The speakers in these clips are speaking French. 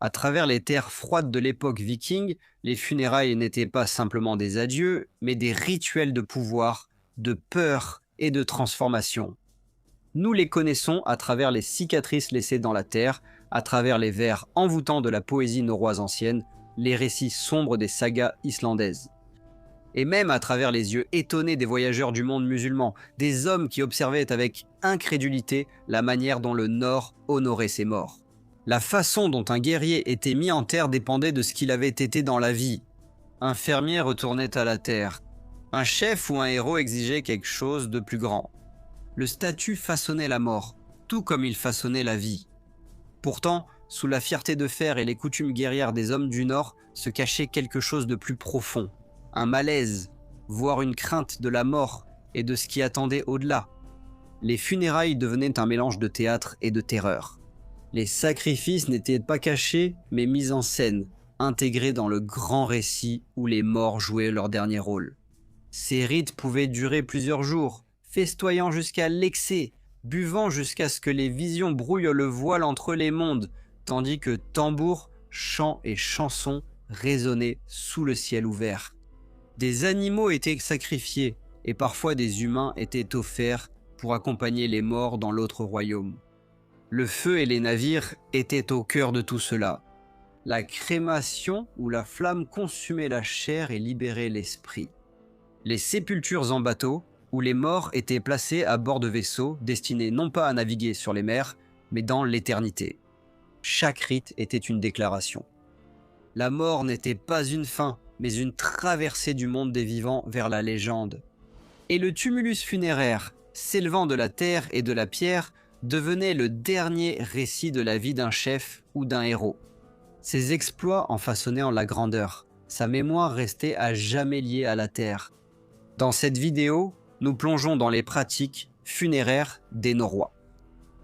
À travers les terres froides de l'époque viking, les funérailles n'étaient pas simplement des adieux, mais des rituels de pouvoir, de peur et de transformation. Nous les connaissons à travers les cicatrices laissées dans la terre, à travers les vers envoûtants de la poésie norroise ancienne, les récits sombres des sagas islandaises. Et même à travers les yeux étonnés des voyageurs du monde musulman, des hommes qui observaient avec incrédulité la manière dont le Nord honorait ses morts. La façon dont un guerrier était mis en terre dépendait de ce qu'il avait été dans la vie. Un fermier retournait à la terre. Un chef ou un héros exigeait quelque chose de plus grand. Le statut façonnait la mort, tout comme il façonnait la vie. Pourtant, sous la fierté de fer et les coutumes guerrières des hommes du Nord se cachait quelque chose de plus profond. Un malaise, voire une crainte de la mort et de ce qui attendait au-delà. Les funérailles devenaient un mélange de théâtre et de terreur. Les sacrifices n'étaient pas cachés, mais mis en scène, intégrés dans le grand récit où les morts jouaient leur dernier rôle. Ces rites pouvaient durer plusieurs jours, festoyant jusqu'à l'excès, buvant jusqu'à ce que les visions brouillent le voile entre les mondes, tandis que tambours, chants et chansons résonnaient sous le ciel ouvert. Des animaux étaient sacrifiés, et parfois des humains étaient offerts pour accompagner les morts dans l'autre royaume. Le feu et les navires étaient au cœur de tout cela. La crémation où la flamme consumait la chair et libérait l'esprit. Les sépultures en bateau, où les morts étaient placés à bord de vaisseaux destinés non pas à naviguer sur les mers, mais dans l'éternité. Chaque rite était une déclaration. La mort n'était pas une fin, mais une traversée du monde des vivants vers la légende. Et le tumulus funéraire, s'élevant de la terre et de la pierre, devenait le dernier récit de la vie d'un chef ou d'un héros. Ses exploits en façonnaient la grandeur. Sa mémoire restait à jamais liée à la terre. Dans cette vidéo, nous plongeons dans les pratiques funéraires des Norrois.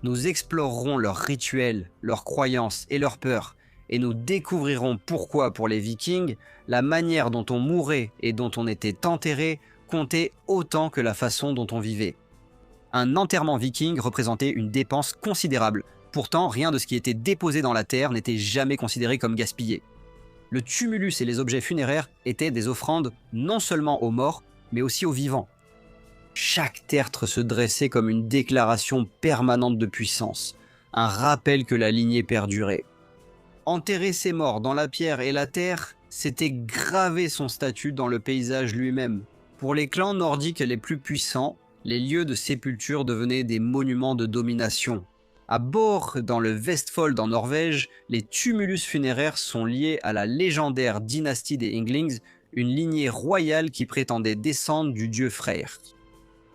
Nous explorerons leurs rituels, leurs croyances et leurs peurs, et nous découvrirons pourquoi pour les Vikings, la manière dont on mourait et dont on était enterré comptait autant que la façon dont on vivait. Un enterrement viking représentait une dépense considérable. Pourtant, rien de ce qui était déposé dans la terre n'était jamais considéré comme gaspillé. Le tumulus et les objets funéraires étaient des offrandes non seulement aux morts, mais aussi aux vivants. Chaque tertre se dressait comme une déclaration permanente de puissance, un rappel que la lignée perdurait. Enterrer ses morts dans la pierre et la terre, c'était graver son statut dans le paysage lui-même. Pour les clans nordiques les plus puissants, les lieux de sépulture devenaient des monuments de domination. À Borg, dans le Vestfold en Norvège, les tumulus funéraires sont liés à la légendaire dynastie des Inglings, une lignée royale qui prétendait descendre du dieu Freyr.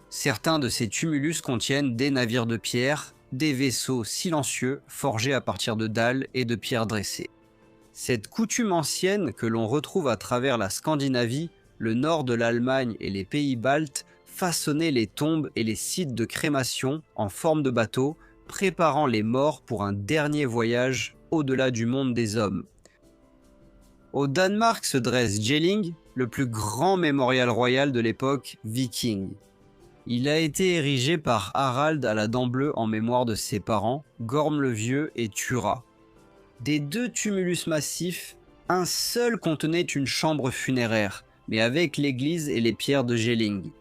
Certains de ces tumulus contiennent des navires de pierre, des vaisseaux silencieux forgés à partir de dalles et de pierres dressées. Cette coutume ancienne que l'on retrouve à travers la Scandinavie, le nord de l'Allemagne et les pays baltes façonnait les tombes et les sites de crémation en forme de bateaux, préparant les morts pour un dernier voyage au-delà du monde des hommes. Au Danemark se dresse Jelling, le plus grand mémorial royal de l'époque viking. Il a été érigé par Harald à la dent bleue en mémoire de ses parents, Gorm le Vieux et Tura. Des deux tumulus massifs, un seul contenait une chambre funéraire, mais avec l'église et les pierres de Jelling.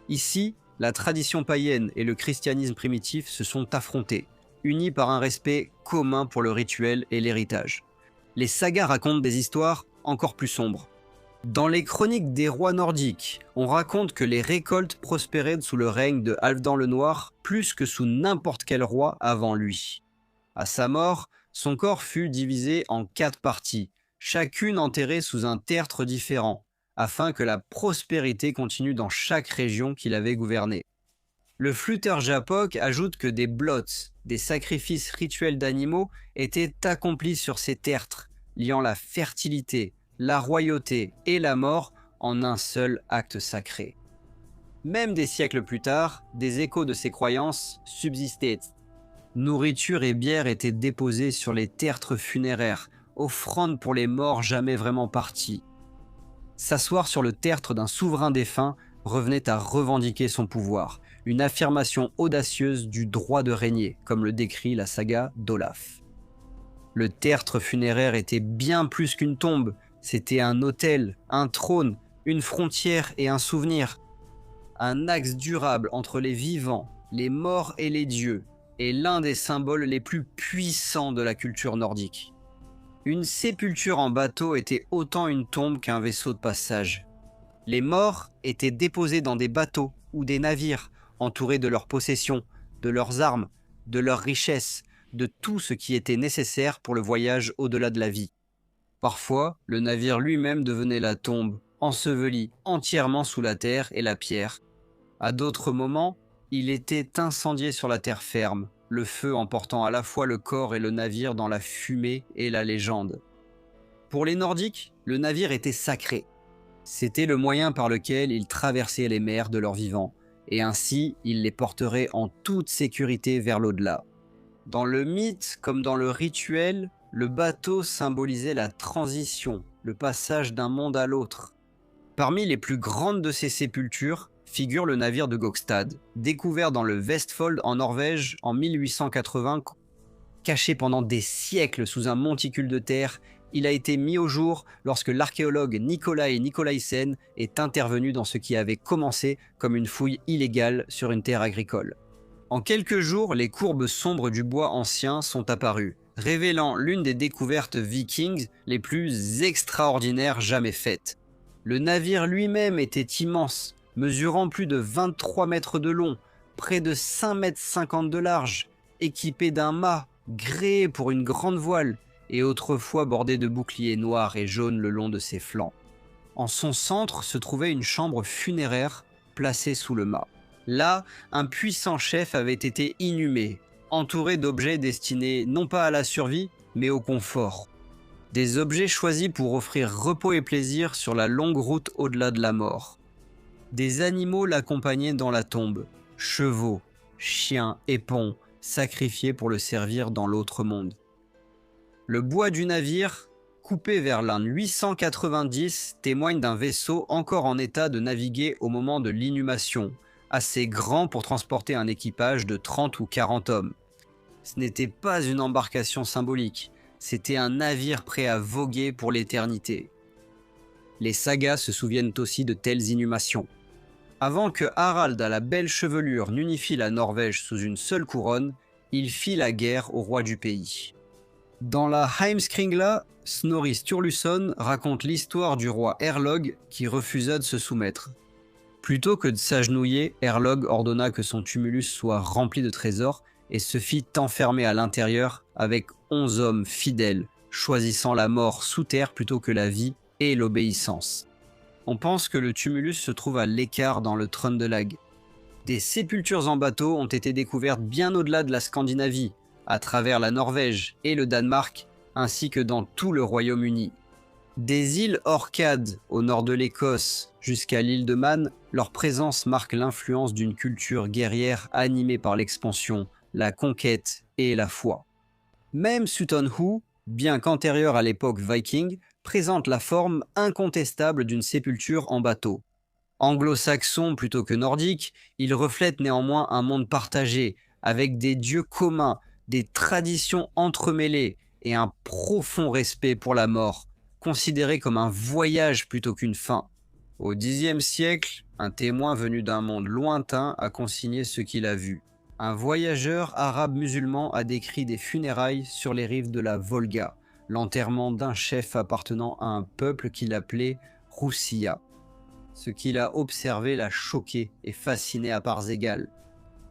Ici, la tradition païenne et le christianisme primitif se sont affrontés, unis par un respect commun pour le rituel et l'héritage. Les sagas racontent des histoires encore plus sombres. Dans les chroniques des rois nordiques, on raconte que les récoltes prospéraient sous le règne de Halfdan le Noir plus que sous n'importe quel roi avant lui. À sa mort, son corps fut divisé en 4 parties, chacune enterrée sous un tertre différent, afin que la prospérité continue dans chaque région qu'il avait gouvernée. Le flûteur Japok ajoute que des blots, des sacrifices rituels d'animaux, étaient accomplis sur ces tertres, liant la fertilité, la royauté et la mort en un seul acte sacré. Même des siècles plus tard, des échos de ces croyances subsistaient. Nourriture et bière étaient déposées sur les tertres funéraires, offrandes pour les morts jamais vraiment partis. S'asseoir sur le tertre d'un souverain défunt revenait à revendiquer son pouvoir, une affirmation audacieuse du droit de régner, comme le décrit la saga d'Olaf. Le tertre funéraire était bien plus qu'une tombe, c'était un autel, un trône, une frontière et un souvenir. Un axe durable entre les vivants, les morts et les dieux, est l'un des symboles les plus puissants de la culture nordique. Une sépulture en bateau était autant une tombe qu'un vaisseau de passage. Les morts étaient déposés dans des bateaux ou des navires, entourés de leurs possessions, de leurs armes, de leurs richesses, de tout ce qui était nécessaire pour le voyage au-delà de la vie. Parfois, le navire lui-même devenait la tombe, enseveli entièrement sous la terre et la pierre. À d'autres moments, il était incendié sur la terre ferme, le feu emportant à la fois le corps et le navire dans la fumée et la légende. Pour les Nordiques, le navire était sacré. C'était le moyen par lequel ils traversaient les mers de leur vivant, et ainsi ils les porteraient en toute sécurité vers l'au-delà. Dans le mythe comme dans le rituel, le bateau symbolisait la transition, le passage d'un monde à l'autre. Parmi les plus grandes de ces sépultures figure le navire de Gokstad, découvert dans le Vestfold en Norvège en 1880. Caché pendant des siècles sous un monticule de terre, il a été mis au jour lorsque l'archéologue Nikolai Nikolaisen est intervenu dans ce qui avait commencé comme une fouille illégale sur une terre agricole. En quelques jours, les courbes sombres du bois ancien sont apparues, révélant l'une des découvertes vikings les plus extraordinaires jamais faites. Le navire lui-même était immense, mesurant plus de 23 mètres de long, près de 5,50 mètres de large, équipé d'un mât, gréé pour une grande voile, et autrefois bordé de boucliers noirs et jaunes le long de ses flancs. En son centre se trouvait une chambre funéraire placée sous le mât. Là, un puissant chef avait été inhumé, entouré d'objets destinés non pas à la survie, mais au confort. Des objets choisis pour offrir repos et plaisir sur la longue route au-delà de la mort. Des animaux l'accompagnaient dans la tombe, chevaux, chiens, épons, sacrifiés pour le servir dans l'autre monde. Le bois du navire, coupé vers l'an 890, témoigne d'un vaisseau encore en état de naviguer au moment de l'inhumation, assez grand pour transporter un équipage de 30 ou 40 hommes. Ce n'était pas une embarcation symbolique, c'était un navire prêt à voguer pour l'éternité. Les sagas se souviennent aussi de telles inhumations. Avant que Harald à la belle chevelure n'unifie la Norvège sous une seule couronne, il fit la guerre au roi du pays. Dans la Heimskringla, Snorri Sturluson raconte l'histoire du roi Erlog qui refusa de se soumettre. Plutôt que de s'agenouiller, Erlog ordonna que son tumulus soit rempli de trésors et se fit enfermer à l'intérieur avec 11 hommes fidèles, choisissant la mort sous terre plutôt que la vie et l'obéissance. On pense que le tumulus se trouve à l'écart dans le Trøndelag. Des sépultures en bateau ont été découvertes bien au-delà de la Scandinavie, à travers la Norvège et le Danemark, ainsi que dans tout le Royaume-Uni. Des îles Orcades au nord de l'Écosse jusqu'à l'île de Man, leur présence marque l'influence d'une culture guerrière animée par l'expansion, la conquête et la foi. Même Sutton Hoo, bien qu'antérieure à l'époque viking, présente la forme incontestable d'une sépulture en bateau. Anglo-saxon plutôt que nordique, il reflète néanmoins un monde partagé, avec des dieux communs, des traditions entremêlées et un profond respect pour la mort, considéré comme un voyage plutôt qu'une fin. Au Xe siècle, un témoin venu d'un monde lointain a consigné ce qu'il a vu. Un voyageur arabe musulman a décrit des funérailles sur les rives de la Volga, l'enterrement d'un chef appartenant à un peuple qu'il appelait Roussia. Ce qu'il a observé l'a choqué et fasciné à parts égales.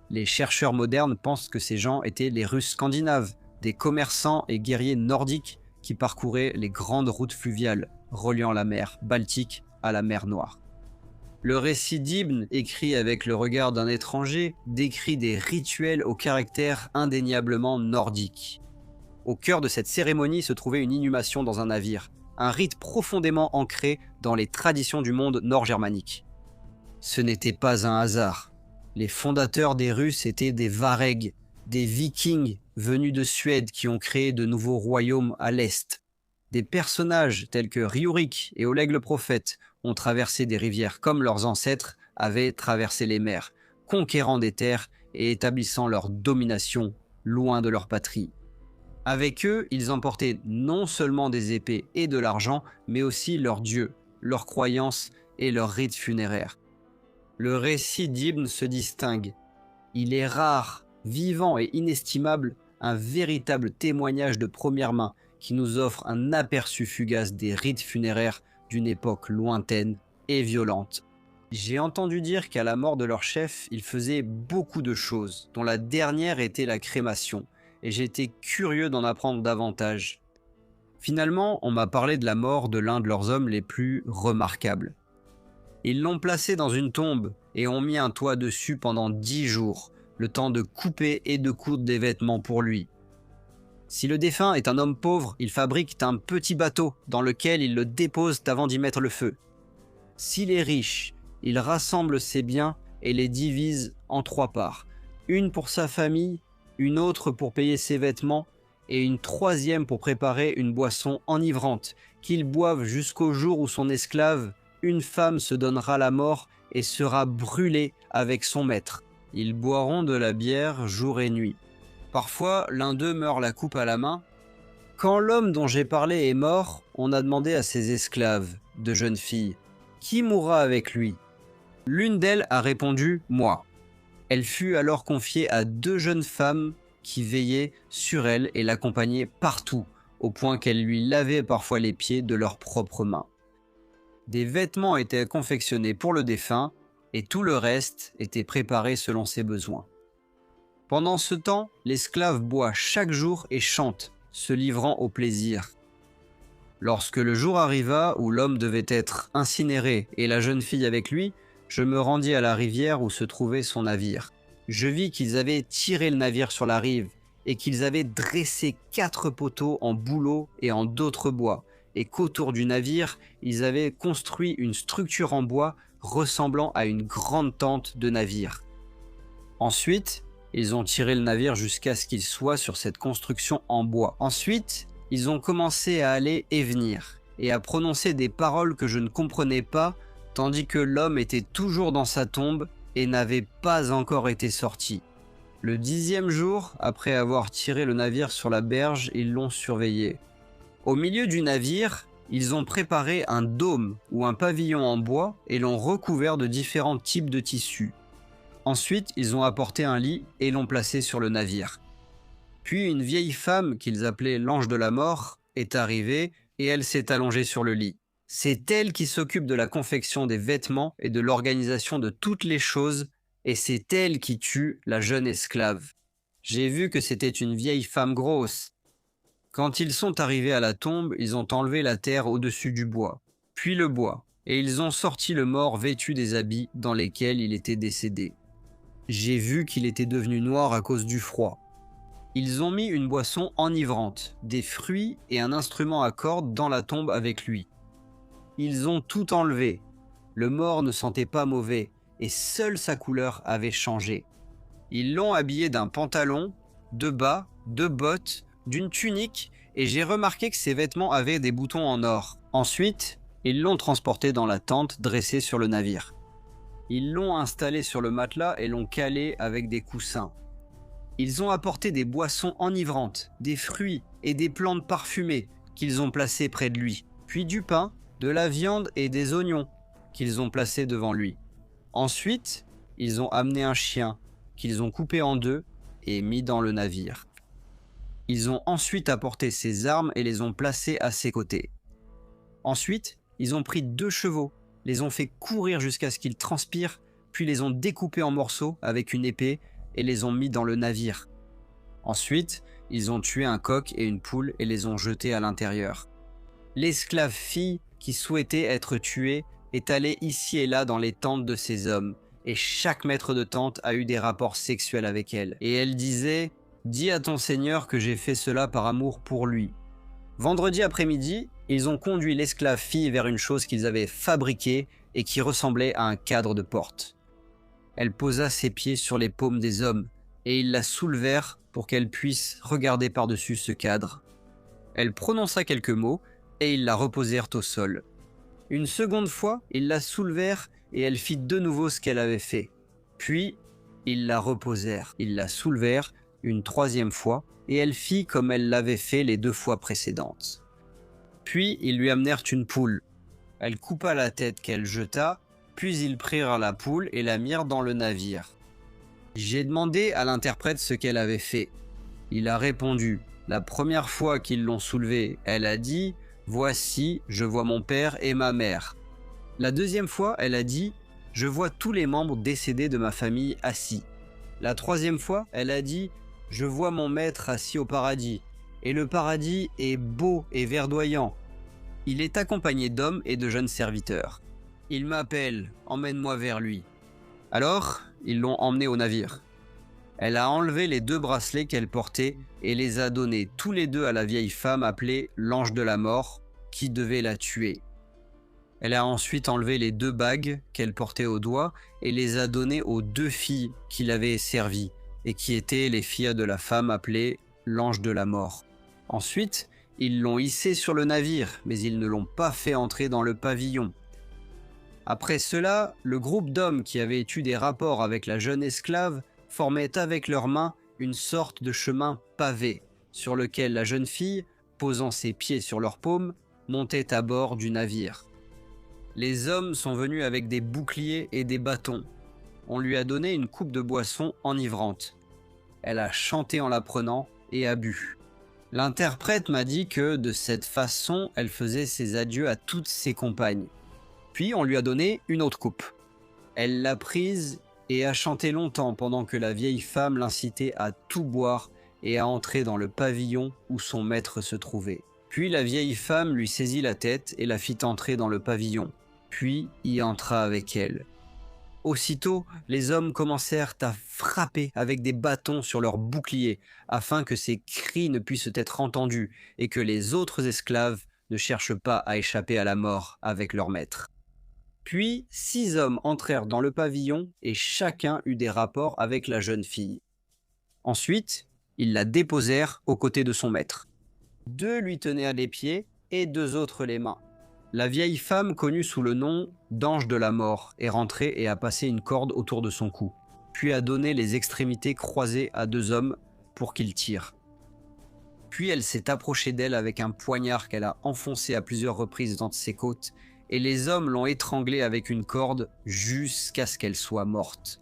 Les chercheurs modernes pensent que ces gens étaient les Russes scandinaves, des commerçants et guerriers nordiques qui parcouraient les grandes routes fluviales reliant la mer Baltique à la mer Noire. Le récit d'Ibn, écrit avec le regard d'un étranger, décrit des rituels au caractère indéniablement nordique. Au cœur de cette cérémonie se trouvait une inhumation dans un navire, un rite profondément ancré dans les traditions du monde nord-germanique. Ce n'était pas un hasard. Les fondateurs des Russes étaient des Varegs, des Vikings venus de Suède qui ont créé de nouveaux royaumes à l'est. Des personnages tels que Riurik et Oleg le prophète ont traversé des rivières comme leurs ancêtres avaient traversé les mers, conquérant des terres et établissant leur domination loin de leur patrie. Avec eux, ils emportaient non seulement des épées et de l'argent, mais aussi leurs dieux, leurs croyances et leurs rites funéraires. Le récit d'Ibn se distingue. Il est rare, vivant et inestimable, un véritable témoignage de première main qui nous offre un aperçu fugace des rites funéraires d'une époque lointaine et violente. J'ai entendu dire qu'à la mort de leur chef, ils faisaient beaucoup de choses, dont la dernière était la crémation, et j'étais curieux d'en apprendre davantage. Finalement, on m'a parlé de la mort de l'un de leurs hommes les plus remarquables. Ils l'ont placé dans une tombe et ont mis un toit dessus pendant 10 jours, le temps de couper et de coudre des vêtements pour lui. Si le défunt est un homme pauvre, ils fabriquent un petit bateau dans lequel ils le déposent avant d'y mettre le feu. S'il est riche, il rassemble ses biens et les divise en 3 parts. Une pour sa famille, une autre pour payer ses vêtements et une 3e pour préparer une boisson enivrante qu'ils boivent jusqu'au jour où son esclave, une femme, se donnera la mort et sera brûlée avec son maître. Ils boiront de la bière jour et nuit. Parfois, l'un d'eux meurt la coupe à la main. Quand l'homme dont j'ai parlé est mort, on a demandé à ses esclaves, de jeunes filles, qui mourra avec lui. L'une d'elles a répondu « moi ». Elle fut alors confiée à 2 jeunes femmes qui veillaient sur elle et l'accompagnaient partout, au point qu'elles lui lavaient parfois les pieds de leurs propres mains. Des vêtements étaient confectionnés pour le défunt et tout le reste était préparé selon ses besoins. Pendant ce temps, l'esclave boit chaque jour et chante, se livrant au plaisir. Lorsque le jour arriva où l'homme devait être incinéré et la jeune fille avec lui, je me rendis à la rivière où se trouvait son navire. Je vis qu'ils avaient tiré le navire sur la rive et qu'ils avaient dressé 4 poteaux en bouleau et en d'autres bois, et qu'autour du navire, ils avaient construit une structure en bois ressemblant à une grande tente de navire. Ensuite, ils ont tiré le navire jusqu'à ce qu'il soit sur cette construction en bois. Ensuite, ils ont commencé à aller et venir, et à prononcer des paroles que je ne comprenais pas, tandis que l'homme était toujours dans sa tombe et n'avait pas encore été sorti. Le 10e jour, après avoir tiré le navire sur la berge, ils l'ont surveillé. Au milieu du navire, ils ont préparé un dôme ou un pavillon en bois et l'ont recouvert de différents types de tissus. Ensuite, ils ont apporté un lit et l'ont placé sur le navire. Puis une vieille femme qu'ils appelaient l'ange de la mort est arrivée et elle s'est allongée sur le lit. C'est elle qui s'occupe de la confection des vêtements et de l'organisation de toutes les choses, et c'est elle qui tue la jeune esclave. J'ai vu que c'était une vieille femme grosse. Quand ils sont arrivés à la tombe, ils ont enlevé la terre au-dessus du bois, puis le bois, et ils ont sorti le mort vêtu des habits dans lesquels il était décédé. J'ai vu qu'il était devenu noir à cause du froid. Ils ont mis une boisson enivrante, des fruits et un instrument à cordes dans la tombe avec lui. Ils ont tout enlevé. Le mort ne sentait pas mauvais et seule sa couleur avait changé. Ils l'ont habillé d'un pantalon, de bas, de bottes, d'une tunique et j'ai remarqué que ses vêtements avaient des boutons en or. Ensuite, ils l'ont transporté dans la tente dressée sur le navire. Ils l'ont installé sur le matelas et l'ont calé avec des coussins. Ils ont apporté des boissons enivrantes, des fruits et des plantes parfumées qu'ils ont placées près de lui, puis du pain, de la viande et des oignons qu'ils ont placés devant lui. Ensuite, ils ont amené un chien qu'ils ont coupé en 2 et mis dans le navire. Ils ont ensuite apporté ses armes et les ont placées à ses côtés. Ensuite, ils ont pris 2 chevaux, les ont fait courir jusqu'à ce qu'ils transpirent, puis les ont découpés en morceaux avec une épée et les ont mis dans le navire. Ensuite, ils ont tué un coq et une poule et les ont jetés à l'intérieur. L'esclave fille qui souhaitait être tuée est allée ici et là dans les tentes de ces hommes, et chaque maître de tente a eu des rapports sexuels avec elle. Et elle disait « Dis à ton Seigneur que j'ai fait cela par amour pour lui ». Vendredi après-midi, ils ont conduit l'esclave fille vers une chose qu'ils avaient fabriquée et qui ressemblait à un cadre de porte. Elle posa ses pieds sur les paumes des hommes et ils la soulevèrent pour qu'elle puisse regarder par-dessus ce cadre. Elle prononça quelques mots et ils la reposèrent au sol. Une seconde fois, ils la soulevèrent et elle fit de nouveau ce qu'elle avait fait. Puis, ils la reposèrent. Ils la soulevèrent, une troisième fois, et elle fit comme elle l'avait fait les 2 fois précédentes. Puis ils lui amenèrent une poule. Elle coupa la tête qu'elle jeta, puis ils prirent la poule et la mirent dans le navire. J'ai demandé à l'interprète ce qu'elle avait fait. Il a répondu, la première fois qu'ils l'ont soulevée, elle a dit « Voici, je vois mon père et ma mère ». La deuxième fois, elle a dit « Je vois tous les membres décédés de ma famille assis ». La troisième fois, elle a dit « Je vois mon maître assis au paradis, et le paradis est beau et verdoyant. Il est accompagné d'hommes et de jeunes serviteurs. Il m'appelle, emmène-moi vers lui. » Alors, ils l'ont emmenée au navire. Elle a enlevé les 2 bracelets qu'elle portait et les a donnés tous les 2 à la vieille femme appelée l'ange de la mort, qui devait la tuer. Elle a ensuite enlevé les 2 bagues qu'elle portait au doigt et les a données aux 2 filles qui l'avaient servie et qui étaient les filles de la femme appelée l'ange de la mort. Ensuite, ils l'ont hissée sur le navire, mais ils ne l'ont pas fait entrer dans le pavillon. Après cela, le groupe d'hommes qui avaient eu des rapports avec la jeune esclave formait avec leurs mains une sorte de chemin pavé, sur lequel la jeune fille, posant ses pieds sur leurs paumes, montait à bord du navire. Les hommes sont venus avec des boucliers et des bâtons. On lui a donné une coupe de boisson enivrante. Elle a chanté en la prenant et a bu. L'interprète m'a dit que, de cette façon, elle faisait ses adieux à toutes ses compagnes. Puis on lui a donné une autre coupe. Elle l'a prise et a chanté longtemps pendant que la vieille femme l'incitait à tout boire et à entrer dans le pavillon où son maître se trouvait. Puis la vieille femme lui saisit la tête et la fit entrer dans le pavillon, puis y entra avec elle. Aussitôt, les hommes commencèrent à frapper avec des bâtons sur leurs boucliers, afin que ces cris ne puissent être entendus et que les autres esclaves ne cherchent pas à échapper à la mort avec leur maître. Puis 6 hommes entrèrent dans le pavillon et chacun eut des rapports avec la jeune fille. Ensuite, ils la déposèrent aux côtés de son maître. 2 lui tenaient les pieds et 2 autres les mains. La vieille femme, connue sous le nom d'ange de la mort, est rentrée et a passé une corde autour de son cou, puis a donné les extrémités croisées à 2 hommes pour qu'ils tirent. Puis elle s'est approchée d'elle avec un poignard qu'elle a enfoncé à plusieurs reprises dans ses côtes, et les hommes l'ont étranglée avec une corde jusqu'à ce qu'elle soit morte.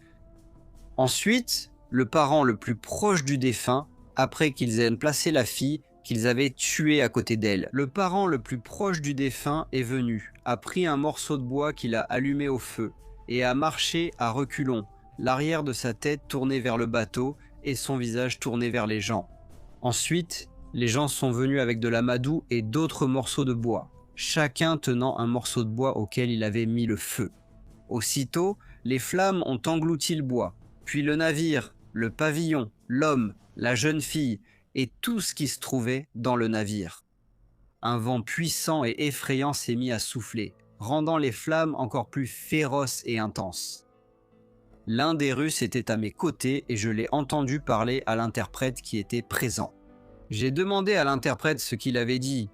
Ensuite, le parent le plus proche du défunt, après qu'ils aient placé la fille qu'ils avaient tuée à côté d'elle, le parent le plus proche du défunt est venu, a pris un morceau de bois qu'il a allumé au feu, et a marché à reculons, l'arrière de sa tête tournée vers le bateau et son visage tourné vers les gens. Ensuite, les gens sont venus avec de l'amadou et d'autres morceaux de bois, chacun tenant un morceau de bois auquel il avait mis le feu. Aussitôt, les flammes ont englouti le bois, puis le navire, le pavillon, l'homme, la jeune fille et tout ce qui se trouvait dans le navire. Un vent puissant et effrayant s'est mis à souffler, rendant les flammes encore plus féroces et intenses. L'un des Russes était à mes côtés et je l'ai entendu parler à l'interprète qui était présent. J'ai demandé à l'interprète ce qu'il avait dit.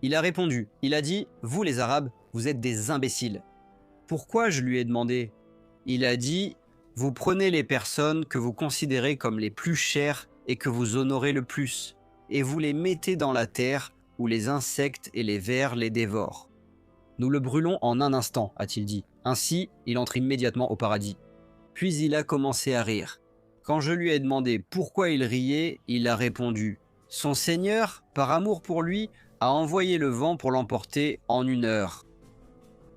Il a répondu, il a dit « Vous les Arabes, vous êtes des imbéciles ». Pourquoi, je lui ai demandé. Il a dit « Vous prenez les personnes que vous considérez comme les plus chères et que vous honorez le plus, et vous les mettez dans la terre où les insectes et les vers les dévorent. Nous le brûlons en un instant, a-t-il dit. Ainsi, il entre immédiatement au paradis. » Puis il a commencé à rire. Quand je lui ai demandé pourquoi il riait, il a répondu « Son Seigneur, par amour pour lui, a envoyé le vent pour l'emporter en 1 heure. »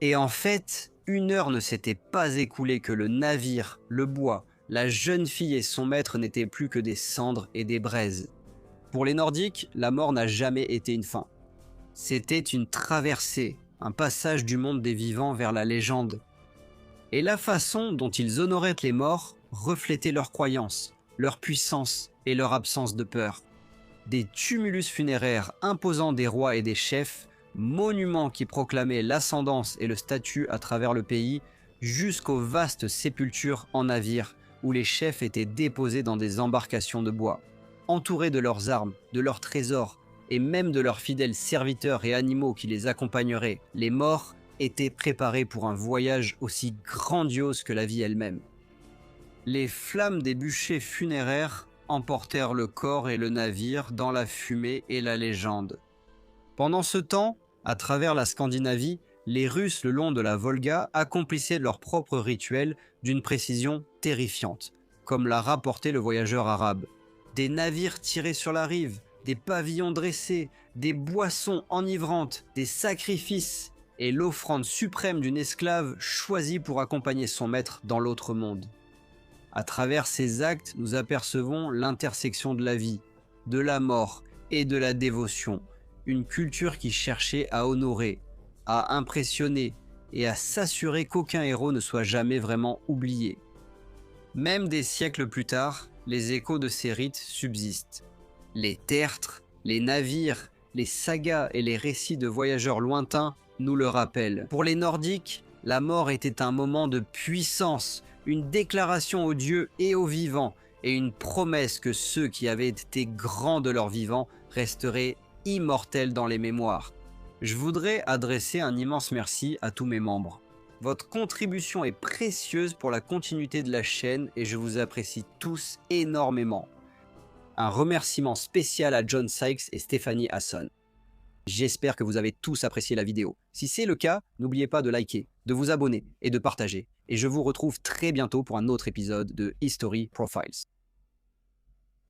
Et en fait, 1 heure ne s'était pas écoulée que le navire, le bois, la jeune fille et son maître n'étaient plus que des cendres et des braises. Pour les Nordiques, la mort n'a jamais été une fin. C'était une traversée, un passage du monde des vivants vers la légende. Et la façon dont ils honoraient les morts reflétait leur croyance, leur puissance et leur absence de peur. Des tumulus funéraires imposant des rois et des chefs, monuments qui proclamaient l'ascendance et le statut à travers le pays, jusqu'aux vastes sépultures en navire où les chefs étaient déposés dans des embarcations de bois, entourés de leurs armes, de leurs trésors et même de leurs fidèles serviteurs et animaux qui les accompagneraient. Les morts étaient préparés pour un voyage aussi grandiose que la vie elle-même. Les flammes des bûchers funéraires emportèrent le corps et le navire dans la fumée et la légende. Pendant ce temps, à travers la Scandinavie, les Russes le long de la Volga accomplissaient leurs propres rituels d'une précision terrifiante, comme l'a rapporté le voyageur arabe. Des navires tirés sur la rive, des pavillons dressés, des boissons enivrantes, des sacrifices et l'offrande suprême d'une esclave choisie pour accompagner son maître dans l'autre monde. À travers ces actes, nous apercevons l'intersection de la vie, de la mort et de la dévotion, une culture qui cherchait à honorer, à impressionner et à s'assurer qu'aucun héros ne soit jamais vraiment oublié. Même des siècles plus tard, les échos de ces rites subsistent. Les tertres, les navires, les sagas et les récits de voyageurs lointains nous le rappellent. Pour les Nordiques, la mort était un moment de puissance, une déclaration aux dieux et aux vivants, et une promesse que ceux qui avaient été grands de leur vivant resteraient immortels dans les mémoires. Je voudrais adresser un immense merci à tous mes membres. Votre contribution est précieuse pour la continuité de la chaîne et je vous apprécie tous énormément. Un remerciement spécial à John Sykes et Stéphanie Hasson. J'espère que vous avez tous apprécié la vidéo. Si c'est le cas, n'oubliez pas de liker, de vous abonner et de partager. Et je vous retrouve très bientôt pour un autre épisode de History Profiles.